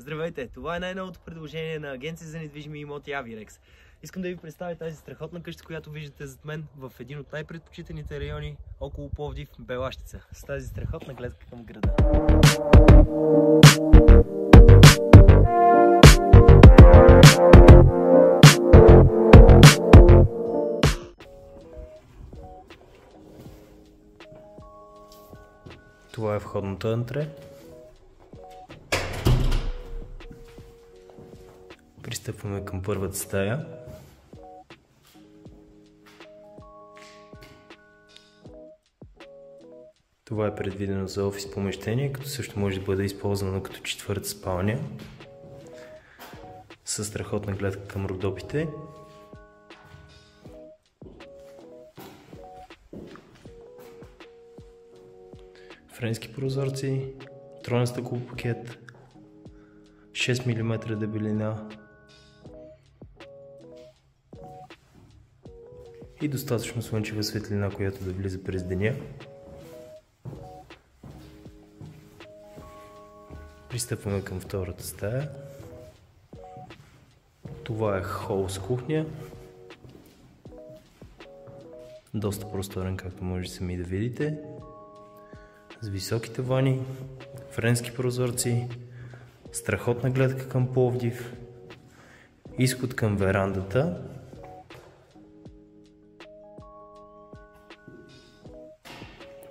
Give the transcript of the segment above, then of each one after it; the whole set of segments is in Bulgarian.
Здравейте, това е най-новото предложение на Агенция за недвижими имоти Avirex. Искам да ви представя тази страхотна къща, която виждате зад мен в един от най-предпочитаните райони около Пловдив, Белащица, с тази страхотна гледка към града. Това е входното антре. Пристъпваме към първата стая. Това е предвидено за офис помещение, като също може да бъде използвано като четвърта спалня. Със страхотна гледка към Родопите. Френски прозорци, троен стъклопакет, 6 мм дебелина и достатъчно слънчева светлина, която да влиза през деня. Пристъпваме към втората стая. Това е хол с кухня. Доста просторен, както може сами да видите. С високи тавани, френски прозорци, страхотна гледка към Пловдив, изход към верандата.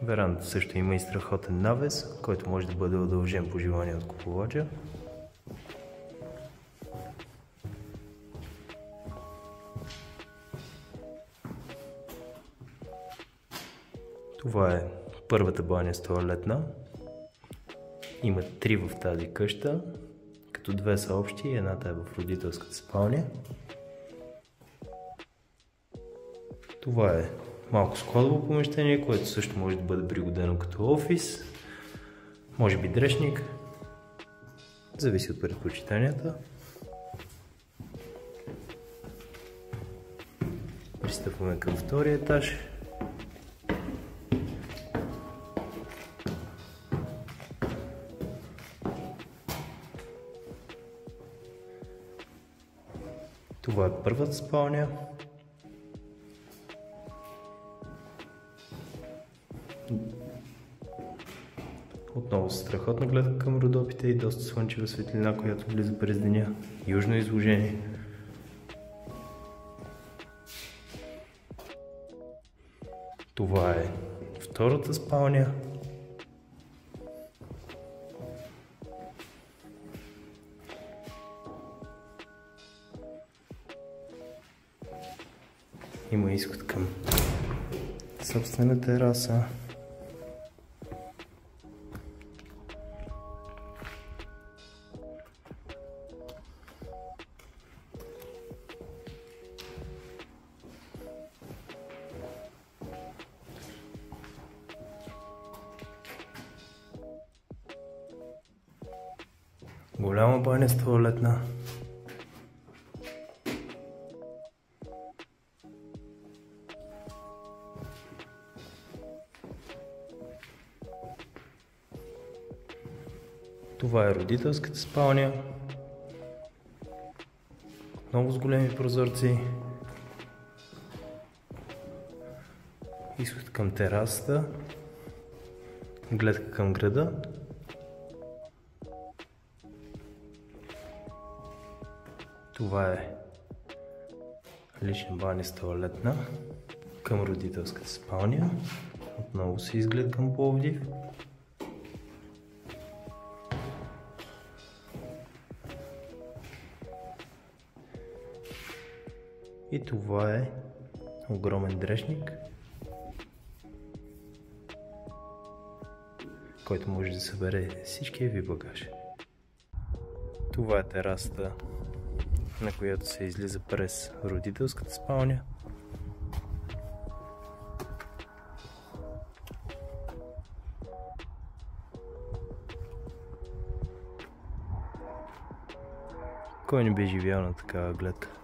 Верандата също има и страхотен навес, който може да бъде удължен по желание от купувача. Това е първата баня с тоалетна. Има 3 в тази къща, като 2 са общи и едната е в родителската спалня. Това е малко складово помещение, което също може да бъде пригодено като офис, може би дрешник, зависи от предпочитанията. Пристъпваме към втория етаж. Това е първата спалня. Отново страхотна гледка към Родопите и доста слънчева светлина, която влиза през деня. Южно изложение. Това е втората спалня. Има изход към собствена тераса. Голяма баня с тоалетна. Това е родителската спалня. Много с големи прозорци. Изход към терасата. Гледка към града. Това е лична баня с тоалетна към родителската спалня. Отново се изглед към Пловдив. И това е огромен дрешник, който може да събере всичкия ви багаж. Това е терасата, на която се излиза през родителската спалня. Кой не би живял на такава гледка?